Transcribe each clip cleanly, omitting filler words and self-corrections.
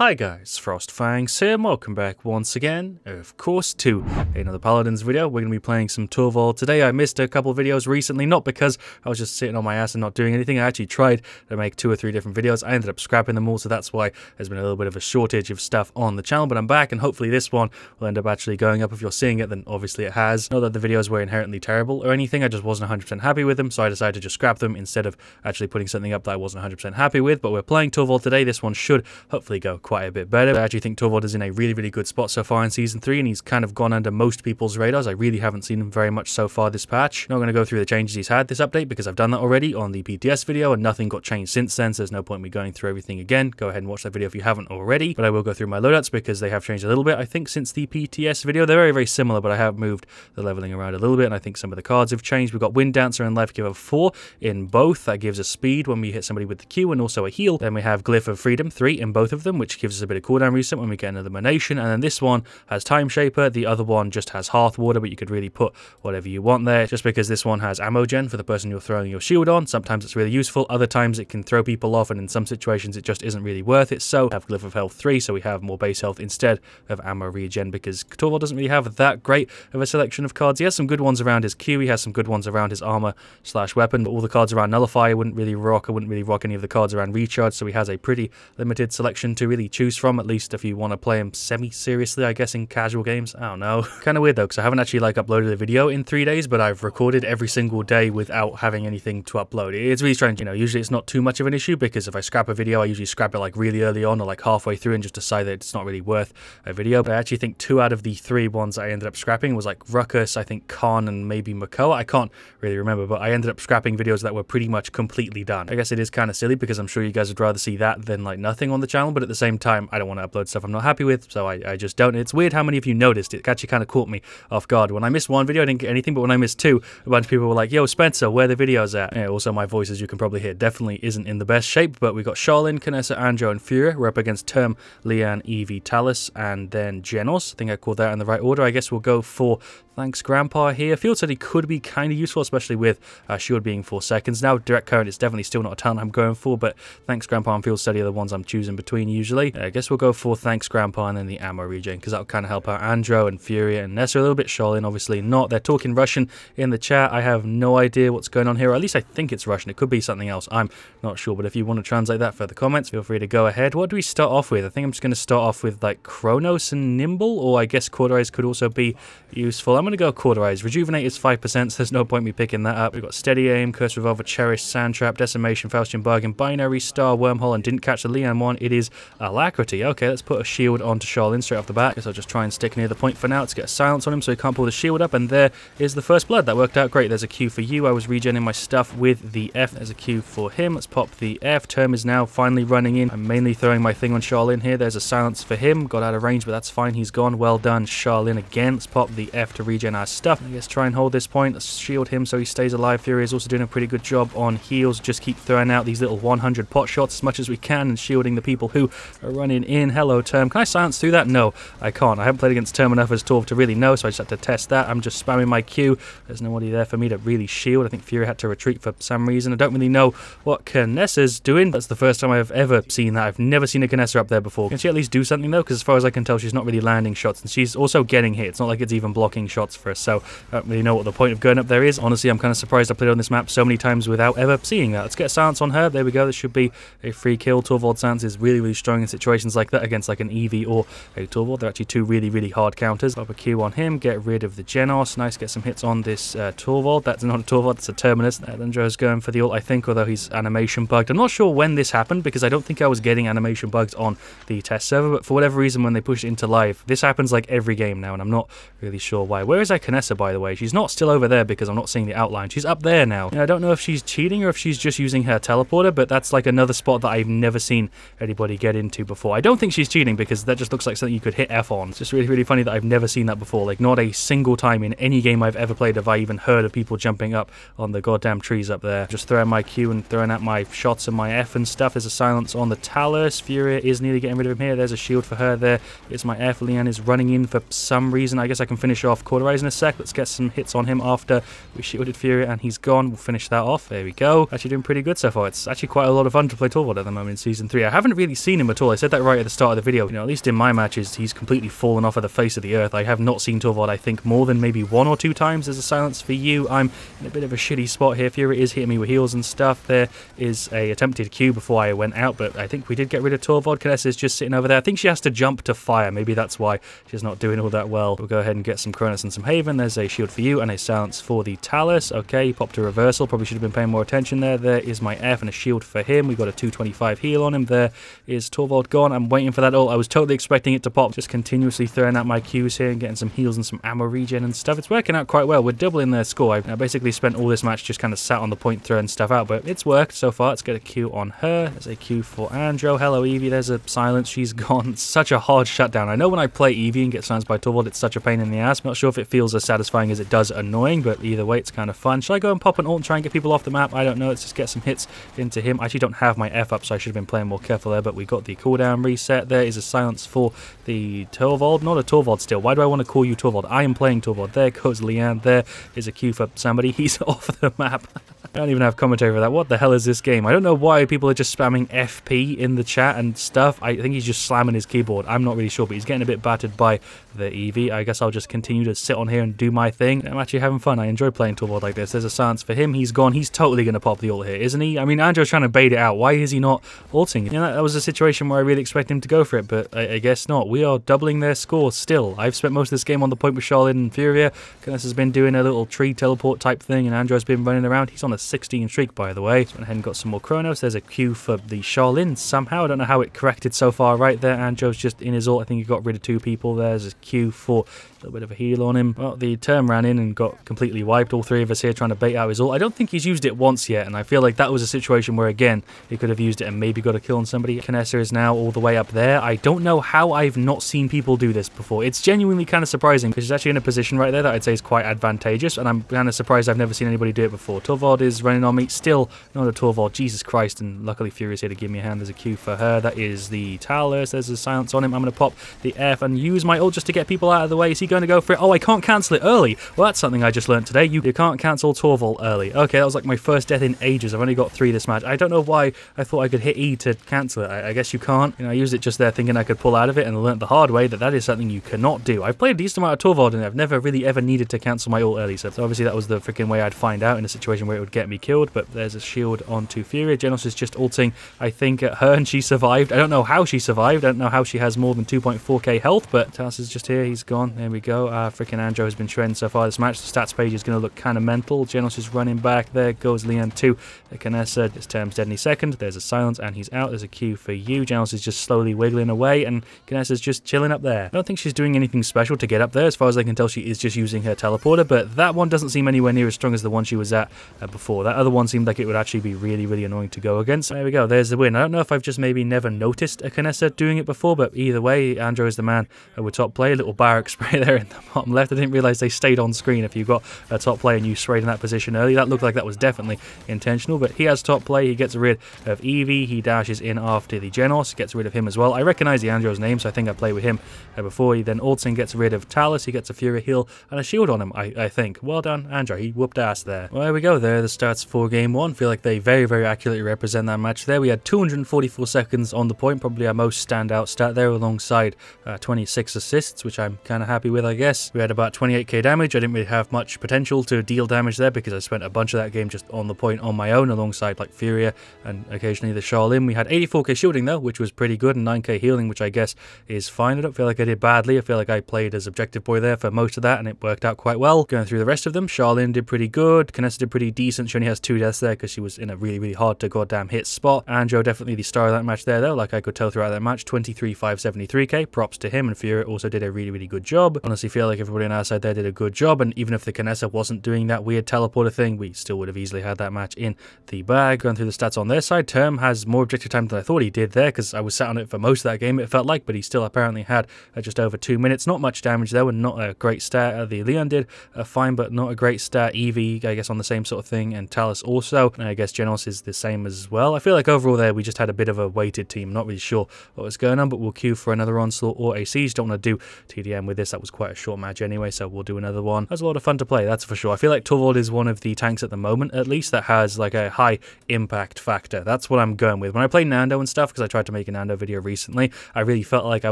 Hi guys, FrostFangs here, and welcome back once again, of course, to another Paladins video. We're going to be playing some Torvald today. I missed a couple of videos recently, not because I was just sitting on my ass and not doing anything. I actually tried to make 2 or 3 different videos. I ended up scrapping them all, so that's why there's been a little bit of a shortage of stuff on the channel, but I'm back, and hopefully this one will end up actually going up. If you're seeing it, then obviously it has. Not that the videos were inherently terrible or anything, I just wasn't 100% happy with them, so I decided to just scrap them instead of actually putting something up that I wasn't 100% happy with. But we're playing Torvald today. This one should hopefully go quite a bit better. I actually think Torvald is in a really good spot so far in Season 3, and he's kind of gone under most people's radars. I really haven't seen him very much so far this patch. I'm not going to go through the changes he's had this update because I've done that already on the PTS video, and nothing got changed since then, so there's no point in me going through everything again. Go ahead and watch that video if you haven't already, but I will go through my loadouts because they have changed a little bit, I think, since the PTS video. They're very similar, but I have moved the leveling around a little bit, and I think some of the cards have changed. We've got Wind Dancer and Life Giver 4 in both. That gives us speed when we hit somebody with the Q and also a heal. Then we have Glyph of Freedom 3 in both of them, which gives us a bit of cooldown reset when we get another Manation. And then this one has Time Shaper, the other one just has Hearth Water, but you could really put whatever you want there, just because this one has ammo gen for the person you're throwing your shield on. Sometimes it's really useful, other times it can throw people off, and in some situations it just isn't really worth it. So we have Glyph of Health 3, so we have more base health instead of ammo regen, because Torvald doesn't really have that great of a selection of cards. He has some good ones around his Q, he has some good ones around his armor/weapon, but all the cards around Nullify I wouldn't really rock. I wouldn't really rock any of the cards around Recharge, so he has a pretty limited selection to really choose from, at least if you want to play him semi-seriously, I guess, in casual games. I don't know. Kind of weird though, because I haven't actually uploaded a video in 3 days, but I've recorded every single day without having anything to upload. It's really strange. Usually it's not too much of an issue, because if I scrap a video, I usually scrap it really early on or halfway through and just decide that it's not really worth a video. But I actually think 2 out of the 3 ones I ended up scrapping was Ruckus, I think Khan, and maybe Makoa. I can't really remember, but I ended up scrapping videos that were pretty much completely done. I guess it is kind of silly because I'm sure you guys would rather see that than nothing on the channel, but at the same time, I don't want to upload stuff I'm not happy with, so I just don't. It's weird how many of you noticed. It actually kind of caught me off guard. When I missed one video, I didn't get anything, but when I missed 2, a bunch of people were like, yo, Spencer, where are the videos at? Yeah, also, my voice, as you can probably hear, definitely isn't in the best shape, but we got Charlene, Canessa, Anjo, and Furia. We're up against Term, Leanne, Evie, Talus, and then Genos. I think I called that in the right order. I guess we'll go for Thanks Grandpa here. Field Study could be kind of useful, especially with shield being 4 seconds. Now, Direct Current is definitely still not a talent I'm going for, but Thanks Grandpa and Field Study are the ones I'm choosing between usually. I guess we'll go for Thanks Grandpa and then the ammo regen, because that'll kind of help out Andro and Furia and Nessa a little bit. Charlene, obviously not. They're talking Russian in the chat. I have no idea what's going on here, or at least I think it's Russian. It could be something else. I'm not sure, but if you want to translate that for the comments, feel free to go ahead. What do we start off with? I think I'm just going to start off with Kronos and Nimble, or I guess Cauterize could also be useful. I'm going to go Cauterize. Rejuvenate is 5%, so there's no point me picking that up. We've got Steady Aim, Curse Revolver, Cherish, Sand Trap, Decimation, Faustian Bargain, Binary, Star, Wormhole, and didn't catch the Leanne one. It is Alacrity. Okay, let's put a shield onto Charlene straight off the bat. Guess I'll just try and stick near the point for now. Let's get a silence on him so he can't pull the shield up, and there is the first blood. That worked out great. There's a Q for you. I was regenning my stuff with the F. There's a Q for him. Let's pop the F. Term is now finally running in. I'm mainly throwing my thing on Charlene here. There's a silence for him. Got out of range, but that's fine. He's gone. Well done, Charlene again. Let's pop the F to regen our stuff. I guess try and hold this point. Let's shield him so he stays alive. Fury is also doing a pretty good job on heals. Just keep throwing out these little 100 pot shots as much as we can and shielding the people who are running in. Hello, Term. Can I silence through that? No, I can't. I haven't played against Term enough as Torv to really know, so I just had to test that. I'm just spamming my Q. There's nobody there for me to really shield. I think Fury had to retreat for some reason. I don't really know what Canessa's doing. That's the first time I've ever seen that. I've never seen a Canessa up there before. Can she at least do something though? Because as far as I can tell, she's not really landing shots, and she's also getting hit. It's not like it's even blocking shots for us, so I don't really know what the point of going up there is. Honestly, I'm kind of surprised I played on this map so many times without ever seeing that. Let's get a silence on her. There we go. This should be a free kill. Torvald silence is really strong in situations like that against an Eevee or a Torvald. They're actually 2 really hard counters. Pop a Q on him. Get rid of the Genos. Nice. Get some hits on this Torvald. That's not a Torvald. It's a Terminus. Andro's going for the ult, I think, although he's animation bugged. I'm not sure when this happened because I don't think I was getting animation bugs on the test server, but for whatever reason, when they push it into live, this happens every game now, and I'm not really sure why. Where is Canessa, by the way? She's not still over there because I'm not seeing the outline. She's up there now. I don't know if she's cheating or if she's just using her teleporter, but that's another spot that I've never seen anybody get into before. I don't think she's cheating because that just looks like something you could hit F on. It's just really funny that I've never seen that before. Not a single time in any game I've ever played have I even heard of people jumping up on the goddamn trees up there. Just throwing my Q and throwing out my shots and my F and stuff. There's a silence on the Talus. Furia is nearly getting rid of him here. There's a shield for her there. It's my F. Leanne is running in for some reason. I guess I can finish off Cauterize cauterize in a sec. Let's get some hits on him after we shielded Fury and he's gone. We'll finish that off. There we go. Actually doing pretty good so far. It's actually quite a lot of fun to play Torvald at the moment in Season 3. I haven't really seen him at all. I said that right at the start of the video. You know, at least in my matches, he's completely fallen off of the face of the earth. I have not seen Torvald, I think, more than maybe 1 or 2 times. There's a silence for you. I'm in a bit of a shitty spot here. Fury is hitting me with heals and stuff. There is a attempted Q before I went out, but I think we did get rid of Torvald. Canessa is just sitting over there. I think she has to jump to fire. Maybe that's why she's not doing all that well. We'll go ahead and get some Cronus and some Haven. There's a shield for you and a silence for the Talus. Okay, popped a reversal. Probably should have been paying more attention there. There is my F and a shield for him. We got a 225 heal on him. There is Torvald gone. I'm waiting for that ult. I was totally expecting it to pop. Just continuously throwing out my Qs here and getting some heals and some ammo regen and stuff. It's working out quite well. We're doubling their score. I basically spent all this match just kind of sat on the point throwing stuff out, but it's worked so far. Let's get a Q on her. There's a Q for Andro. Hello, Evie. There's a silence. She's gone. It's such a hard shutdown. I know when I play Evie and get silenced by Torvald, it's such a pain in the ass. Not sure if it feels as satisfying as it does annoying, but either way, it's kind of fun. Should I go and pop an ult and try and get people off the map? I don't know. Let's just get some hits into him. I actually don't have my F up, so I should have been playing more careful there, but we got the cooldown reset. There is a silence for the Torvald. Not a Torvald still. Why do I want to call you Torvald? I am playing Torvald. There goes Leanne. There is a Q for somebody. He's off the map. I don't even have commentary for that. What the hell is this game? I don't know why people are just spamming FP in the chat and stuff. I think he's just slamming his keyboard. I'm not really sure, but he's getting a bit battered by the Eevee. I guess I'll just continue to sit on here and do my thing. I'm actually having fun. I enjoy playing Torvald like this. There's a silence for him. He's gone. He's totally going to pop the ult here, isn't he? I mean, Andrew's trying to bait it out. Why is he not ulting? You know, that was a situation where I really expected him to go for it, but I guess not. We are doubling their score still. I've spent most of this game on the point with Charlotte and Furia. Canis has been doing a little tree teleport type thing, and Andrew's been running around. He's on a 16 streak, by the way. So went ahead and got some more Chronos. There's a Q for the Charlene somehow. I don't know how it corrected so far right there. Andrew's just in his ult. I think he got rid of 2 people. There's a Q for a little bit of a heal on him. Well, the term ran in and got completely wiped. All 3 of us here trying to bait out his ult. I don't think he's used it once yet, and I feel like that was a situation where, again, he could have used it and maybe got a kill on somebody. Canessa is now all the way up there. I don't know how I've not seen people do this before. It's genuinely kind of surprising, because he's actually in a position right there that I'd say is quite advantageous, and I'm kind of surprised I've never seen anybody do it before. Torvald is running on me. Still not a Torvald. Jesus Christ, and luckily Fury's here to give me a hand. There's a Q for her. That is the Talus. There's a silence on him. I'm going to pop the F and use my ult just to get people out of the way. Is he going to go for it? Oh, I can't cancel it early. Well, that's something I just learned today. You can't cancel Torvald early. Okay, that was like my first death in ages. I've only got 3 this match. I don't know why I thought I could hit E to cancel it. I guess you can't. You know, I used it just there thinking I could pull out of it, and I learned the hard way that that is something you cannot do. I've played a decent amount of Torvald, and I've never really ever needed to cancel my ult early, so obviously that was the freaking way I'd find out in a situation where it would get me killed. But there's a shield onto Fury. Genos is just ulting, I think, at her, and she survived. I don't know how she survived. I don't know how she has more than 2.4k health, but Tass is just here. He's gone. There we go. Freaking Andro has been shredding so far this match. The stats page is going to look kind of mental. Genos is running back. There goes Leon too. The Canessa, this term's dead any second. There's a silence, and he's out. There's a Q for you. Genos is just slowly wiggling away, and Canessa's just chilling up there. I don't think she's doing anything special to get up there. As far as I can tell, she is just using her teleporter, but that one doesn't seem anywhere near as strong as the one she was at before. That other one seemed like it would actually be really, really annoying to go against. There we go. There's the win. I don't know if I've just maybe never noticed a Canessa doing it before, but either way, Andro is the man with top play. A little barrack spray there in the bottom left. I didn't realize they stayed on screen if you've got a top play and you sprayed in that position early. That looked like that was definitely intentional, but he has top play. He gets rid of Eevee. He dashes in after the Genos, gets rid of him as well. I recognize the Andro's name, so I think I played with him before. He then ults and gets rid of Talus. He gets a Fury heal and a shield on him, I think. Well done, Andro. He whooped ass there. Well, there we go. There are the stats for game 1. Feel like they very, very accurately represent that match there. We had 244 seconds on the point, probably our most standout stat there, alongside 26 assists, which I'm kind of happy with, I guess. We had about 28k damage. I didn't really have much potential to deal damage there because I spent a bunch of that game just on the point on my own, alongside like Furia and occasionally the Charlene. We had 84k shielding though, which was pretty good, and 9k healing, which I guess is fine. I don't feel like I did badly. I feel like I played as objective boy there for most of that, and it worked out quite well. Going through the rest of them, Charlene did pretty good. Canessa did pretty decent. She only has 2 deaths there because she was in a really, really hard to goddamn hit spot. Andro definitely the star of that match there though, like I could tell throughout that match. 23,573k, props to him, and Furia also did a really, really good job. Honestly feel like everybody on our side there did a good job, and even if the Canessa wasn't doing that weird teleporter thing, we still would have easily had that match in the bag. Going through the stats on their side, Term has more objective time than I thought he did there, because I was sat on it for most of that game, it felt like, but he still apparently had just over 2 minutes. Not much damage though, and not a great stat. The Leon did fine, but not a great stat. Eevee, I guess, on the same sort of thing, and Talus also. And I guess Genos is the same as well. I feel like overall there we just had a bit of a weighted team. Not really sure what was going on, but we'll queue for another Onslaught or a Siege. Don't want to do TDM with this. That was quite a short match anyway, so we'll do another one. That was a lot of fun to play, that's for sure. I feel like Torvald is one of the tanks at the moment, at least, that has like a high impact factor. That's what I'm going with. When I play Nando and stuff, because I tried to make a Nando video recently, I really felt like I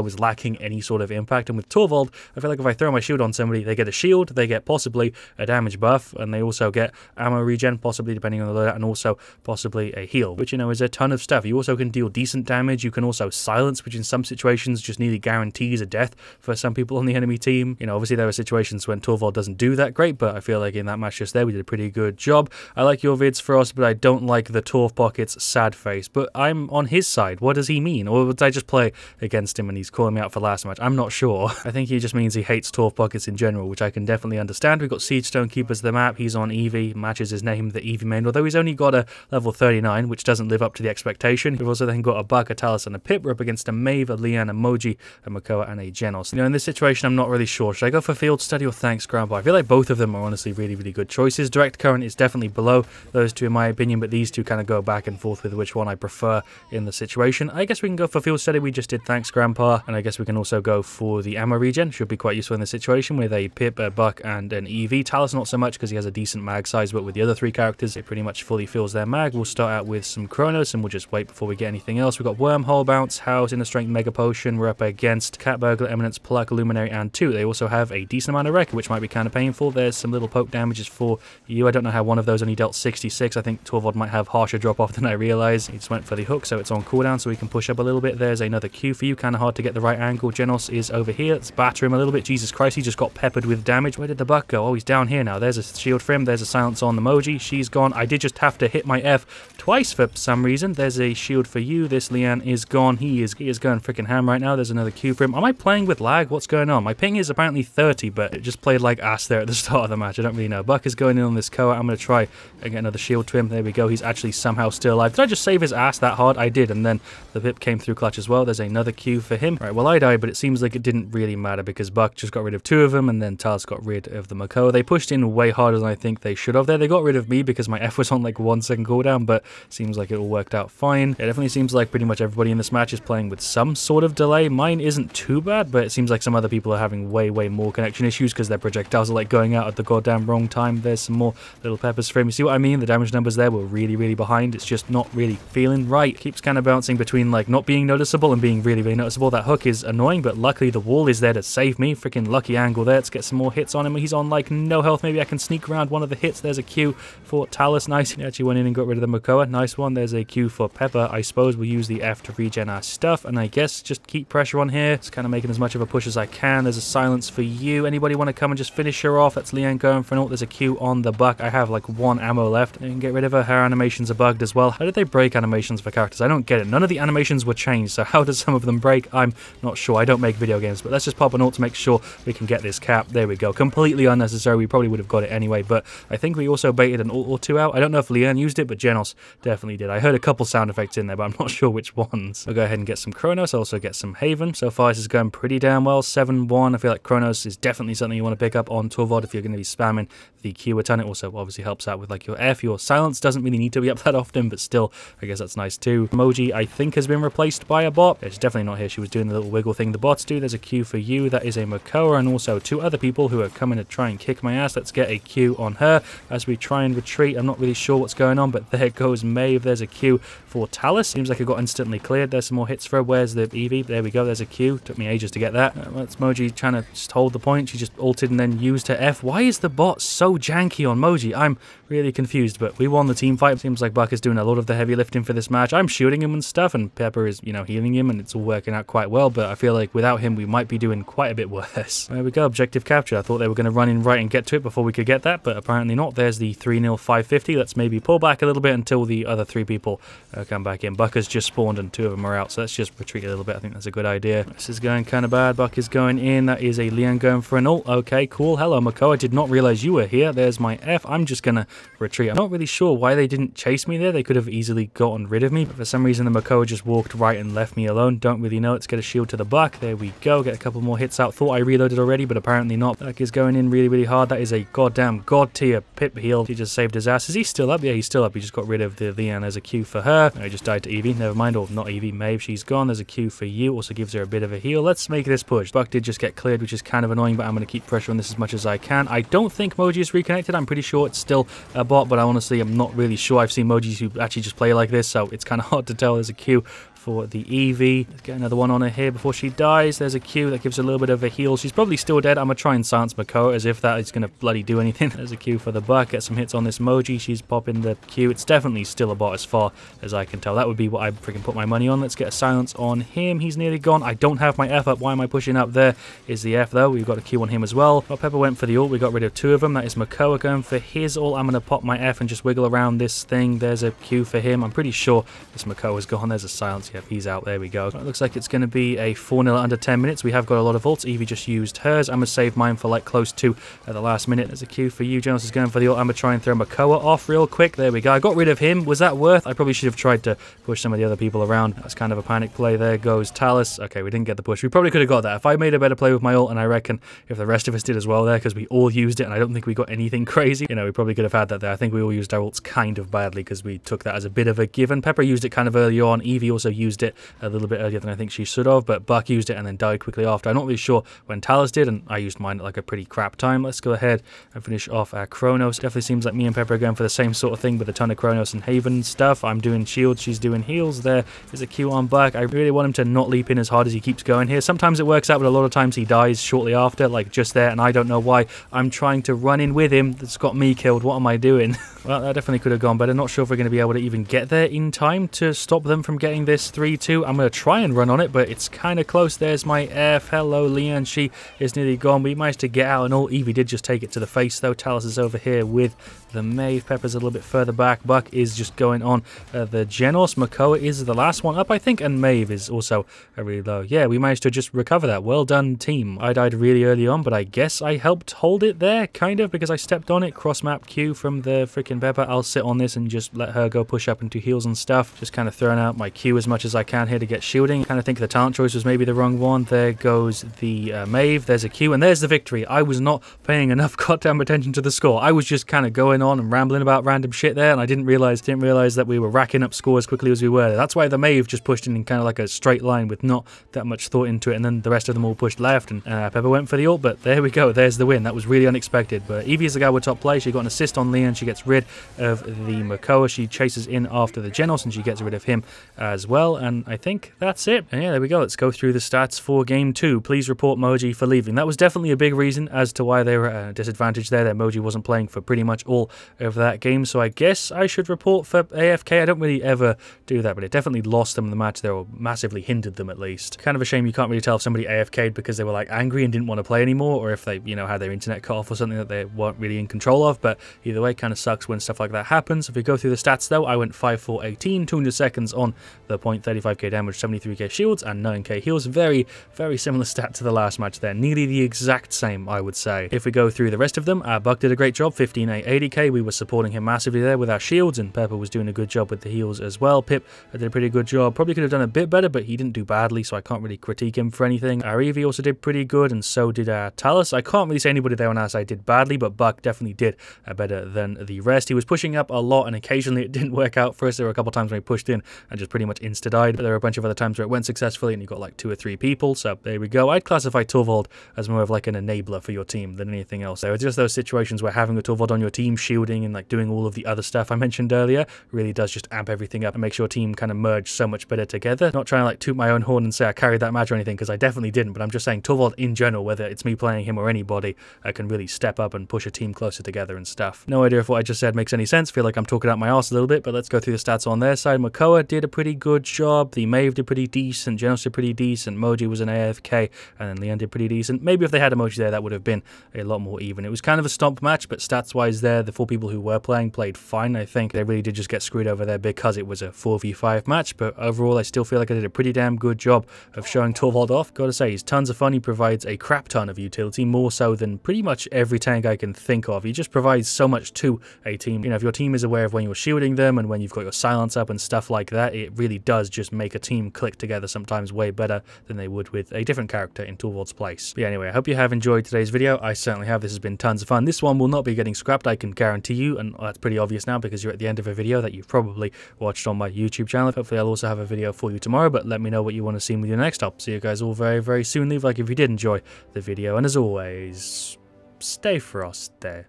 was lacking any sort of impact. And with Torvald, I feel like if I throw my shield on somebody, they get a shield, they get possibly a damage buff, and they also get ammo regen, possibly depending on the loadout, and also possibly a heal, which, you know, is a ton of stuff. You also can deal decent damage. You can also silence, which in some situations just nearly guarantees a death for some people on the enemy team. You know, obviously there are situations when Torvald doesn't do that great, but I feel like in that match just there, we did a pretty good job. I like your vids, Frost, but I don't like the Torv Pocket's sad face. But I'm on his side. What does he mean? Or would I just play against him and he's calling me out for last match? I'm not sure. I think he just means he hates Torv Pockets in general, which I can definitely understand. We've got Siegestone Keepers the map. He's on Eevee, matches his name, the Eevee main, although he's only got a level 39, which doesn't live up to the expectation. We've also then got a Buck, a Talus, and a Pip. We're up against a Maeve, a Leanne, a Moji, a Makoa, and a Genos. You know, in this situation, I'm not really sure. Should I go for Field Study or Thanks Grandpa? I feel like both of them are honestly really, really good choices. Direct Current is definitely below those two in my opinion, but these two kind of go back and forth with which one I prefer in the situation. I guess we can go for Field Study. We just did Thanks Grandpa, and I guess we can also go for the ammo regen. Should be quite useful in this situation with a Pip, a Buck, and an Eevee. Talus not so much because he has a decent mag size, but with the other three characters, it pretty much fully fills their mag. We'll start out with some Chronos, and we'll just wait before we get anything else. We've got Wormhole, Bounce, House, Inner Strength, Mega Potion. We're up against Cat Burglar, Eminence, Pluck, Luminary, and 2. They also have a decent amount of Wreck, which might be kind of painful. There's some little poke damages for you. I don't know how one of those only dealt 66. I think Torvald might have harsher drop off than I realized. He just went for the hook, so it's on cooldown, so we can push up a little bit. There's another Q for you. Kind of hard to get the right angle. Genos is over here. Let's batter him a little bit. Jesus Christ, he just got peppered with damage. Where did the Buck go? Oh, he's down here now. There's a shield for him. There's a silence on the Moji. She's gone. I did just have to hit my F twice for some reason. There's a shield for you. This Leanne is gone. He is going freaking ham right now. There's another Q for him. Am I playing with lag? What's going on? My ping is apparently 30, but it just played like ass there at the start of the match. I don't really know. Buck is going in on this Koa. I'm going to try and get another shield to him. There we go. He's actually somehow still alive. Did I just save his ass that hard? I did, and then the Pip came through clutch as well. There's another Q for him. Right, well, I died, but it seems like it didn't really matter because Buck just got rid of 2 of them, and then Talus got rid of the Makoa. They pushed in way harder than I think they should have there. They got rid of me because my F was on like 1 second cooldown, but seems like it all worked out fine. It definitely seems like pretty much everybody in this match is playing with some sort of delay. Mine isn't too bad, but it seems like some other people are having way more connection issues because their projectiles are like going out at the goddamn wrong time. There's some more little peppers for him. You see what I mean? The damage numbers there were really behind. It's just not really feeling right. Keeps kind of bouncing between like not being noticeable and being really noticeable. That hook is annoying, but luckily the wall is there to save me. Freaking lucky angle there. Let's get some more hits on him. He's on like no health. Maybe I can sneak around one of the hits. There's a Q for Talus. Nice. He actually went in and got rid of the Makoa. Nice one. There's a Q for Pepper. I suppose we'll use the F to regen our stuff, and I guess just keep pressure on here. Just kind of making as much of a push as I can. There's a silence for you. Anybody want to come and just finish her off? That's Leanne going for an ult. There's a Q on the Buck. I have like 1 ammo left. I can get rid of her. Her animations are bugged as well. How did they break animations for characters? I don't get it. None of the animations were changed, so how does some of them break? I'm not sure. I don't make video games, but let's just pop an ult to make sure we can get this cap. There we go. Completely unnecessary. We probably would have got it anyway, but I think we also baited an ult or 2 out. I don't know if Leanne used it, but Genos definitely did. I heard a couple sound effects in there, but I'm not sure which ones. I'll go ahead and get some Chronos. I'll also get some Haven. So far, this is going pretty damn well. 7-1. I feel like Chronos is definitely something you want to pick up on Torvald if you're going to be spamming the Q a ton. It also obviously helps out with like your F. Your silence doesn't really need to be up that often, but still, I guess that's nice too. Emoji, I think, has been replaced by a bot. It's definitely not here. She was doing the little wiggle thing the bots do. There's a Q for you. That is a Makoa, and also 2 other people who are coming to try and kick my ass. Let's get a Q on her as we try and retreat. I'm not really sure what's going on, but there goes Maeve. There's a Q for Talus. Seems like it got instantly cleared. There's some more hits for her. Where's the Eevee? There we go. There's a Q. Took me ages to get that. That's Moji trying to just hold the point. She just ulted and then used her F. Why is the bot so janky on Moji? I'm really confused, but we won the team fight. Seems like Buck is doing a lot of the heavy lifting for this match. I'm shooting him and stuff, and Pepper is, you know, healing him, and it's all working out quite well, but I feel like without him, we might be doing quite a bit worse. There we go. Objective capture. I thought they were going to run in right and get to it before we could get that, but apparently not. There's the 3-0 550. Let's maybe pull back a little bit until the other 3 people come back in. Buck has just spawned and 2 of them are out, so let's just retreat a little bit. I think that's a good idea. This is going kind of bad. Buck is going in. That is a Leanne going for an ult. Okay, cool. Hello, Makoa. I did not realize you were here. There's my F. I'm just going to retreat. I'm not really sure why they didn't chase me there. They could have easily gotten rid of me, but for some reason the Makoa just walked right and left me alone. Don't really know. Let's get a shield to the Buck. There we go. Get a couple more hits out. Thought I reloaded already, but apparently not. Buck is going in really hard. That is a goddamn god tier Pip heal. She just saved his ass. Is he still up? Yeah, he's still up. He just got rid of the Leanne. There's a Q for her. I just died to Evie. Never mind. Or not Evie, Maeve. She's gone. There's a Q for you. Also gives her a bit of a heal. Let's make this push. Buck did just get cleared, which is kind of annoying, but I'm going to keep pressure on this as much as I can. I don't think Moji is reconnected. I'm pretty sure it's still a bot, but I honestly am not really sure. I've seen Mojis who actually just play like this, so it's kind of hard to tell. There's a Q for the Eevee. Let's get another one on her here before she dies. There's a Q that gives her a little bit of a heal. She's probably still dead. I'm going to try and silence Makoa as if that is going to bloody do anything. There's a Q for the Buck. Get some hits on this Moji. She's popping the Q. It's definitely still a bot as far as I can tell. That would be what I freaking put my money on. Let's get a silence on him. He's nearly gone. I don't have my F up. Why am I pushing up? There is the F though. We've got a Q on him as well. Well, Pepper went for the ult. We got rid of 2 of them. That is Makoa going for his ult. I'm going to pop my F and just wiggle around this thing. There's a Q for him. I'm pretty sure this Makoa's gone. There's a silence. Yep, he's out. There we go. It looks like it's going to be a 4-0 under 10 minutes. We have got a lot of ults. Evie just used hers. I'm going to save mine for like close to at the last minute. There's a Q for you. Jonas is going for the ult. I'm going to try and throw Makoa off real quick. There we go. I got rid of him. Was that worth? I probably should have tried to push some of the other people around. That's kind of a panic play. There goes Talus. Okay, we didn't get the push. We probably could have got that. If I made a better play with my ult, and I reckon if the rest of us did as well there, because we all used it, and I don't think we got anything crazy, you know, we probably could have had that there. I think we all used our ults kind of badly because we took that as a bit of a given. Pepper used it kind of early on. Evie also used it a little bit earlier than I think she should have, but Buck used it and then died quickly after. I'm not really sure when Talus did, and I used mine at like a pretty crap time. Let's go ahead and finish off our Chronos. Definitely seems like me and Pepper are going for the same sort of thing with a ton of Chronos and Haven stuff. I'm doing shields, she's doing heals. There is a Q on Buck. I really want him to not leap in as hard as he keeps going here. Sometimes it works out, but a lot of times he dies shortly after, like just there, and I don't know why. I'm trying to run in with him. That's got me killed. What am I doing? Well, that definitely could have gone better. Not sure if we're going to be able to even get there in time to stop them from getting this 3-2. I'm going to try and run on it, but it's kind of close. There's my F. Hello, Leanne. She is nearly gone. We managed to get out and all. Evie did just take it to the face, though. Talus is over here with the Maeve. Pepper's a little bit further back. Buck is just going on the Genos. Makoa is the last one up, I think, and Maeve is also really low. Yeah, we managed to just recover that. Well done, team. I died really early on, but I guess I helped hold it there, kind of, because I stepped on it. Cross-map Q from the freaking Pepper. I'll sit on this and just let her go push up into heals and stuff. Just kind of throwing out my Q as much as I can here to get shielding. Kind of think the talent choice was maybe the wrong one. There goes the Maeve. There's a Q, and there's the victory. I was not paying enough goddamn attention to the score. I was just kind of going on and rambling about random shit there, and I didn't realize that we were racking up scores as quickly as we were. That's why the Maeve just pushed in kind of like a straight line with not that much thought into it, and then the rest of them all pushed left, and Pepper went for the ult, but there we go. There's the win. That was really unexpected, but Evie is the guy with top play. She got an assist on Leanne. She gets rid of the Makoa. She chases in after the Genos, and she gets rid of him as well, and I think that's it. And yeah, there we go. Let's go through the stats for Game 2. Please report Moji for leaving. That was definitely a big reason as to why they were at a disadvantage there, that Moji wasn't playing for pretty much all of that game, so I guess I should report for AFK. I don't really ever do that, but it definitely lost them the match there, or massively hindered them at least. Kind of a shame you can't really tell if somebody AFK'd because they were like angry and didn't want to play anymore, or if they, you know, had their internet cut off or something that they weren't really in control of, but either way, it kind of sucks when stuff like that happens. If we go through the stats though, I went 5-4-18, 200 seconds on the point, 35k damage, 73k shields, and 9k heals. Very, very similar stat to the last match there. Nearly the exact same, I would say. If we go through the rest of them, Buck did a great job, 15-8, 80k. We were supporting him massively there with our shields, and Pepper was doing a good job with the heals as well. Pip did a pretty good job. Probably could have done a bit better, but he didn't do badly, so I can't really critique him for anything. Our Eevee also did pretty good, and so did our Talus. I can't really say anybody there on our side did badly, but Buck definitely did better than the rest. He was pushing up a lot, and occasionally it didn't work out for us. There were a couple times when he pushed in and just pretty much insta-died, but there were a bunch of other times where it went successfully and you got like 2 or 3 people, so there we go. I'd classify Torvald as more of like an enabler for your team than anything else. There were just those situations where having a Torvald on your team, shielding and like doing all of the other stuff I mentioned earlier, really does just amp everything up and makes your team kind of merge so much better together. Not trying to like toot my own horn and say I carried that match or anything, because I definitely didn't, but I'm just saying Torvald in general, whether it's me playing him or anybody, can really step up and push a team closer together and stuff. No idea if what I just said makes any sense. Feel like I'm talking out my arse a little bit, but let's go through the stats on their side. Makoa did a pretty good job. The Maeve did pretty decent. Genos did pretty decent. Moji was an AFK, and then Leanne did pretty decent. Maybe if they had Emoji there, that would have been a lot more even. It was kind of a stomp match, but stats-wise there, the 4 people who were playing played fine. I think they really did just get screwed over there because it was a 4v5 match, but overall I still feel like I did a pretty damn good job of showing Torvald off. Gotta say, he's tons of fun. He provides a crap ton of utility, more so than pretty much every tank I can think of. He just provides so much to a team. You know, if your team is aware of when you're shielding them and when you've got your silence up and stuff like that, it really does does just make a team click together sometimes way better than they would with a different character in Torvald's place. But yeah, anyway, I hope you have enjoyed today's video. I certainly have. This has been tons of fun. This one will not be getting scrapped, I can guarantee you, and that's pretty obvious now because you're at the end of a video that you've probably watched on my YouTube channel. Hopefully I'll also have a video for you tomorrow, but let me know what you want to see with your next up. See you guys all very, very soon. Leave a like if you did enjoy the video, and as always, stay frosty.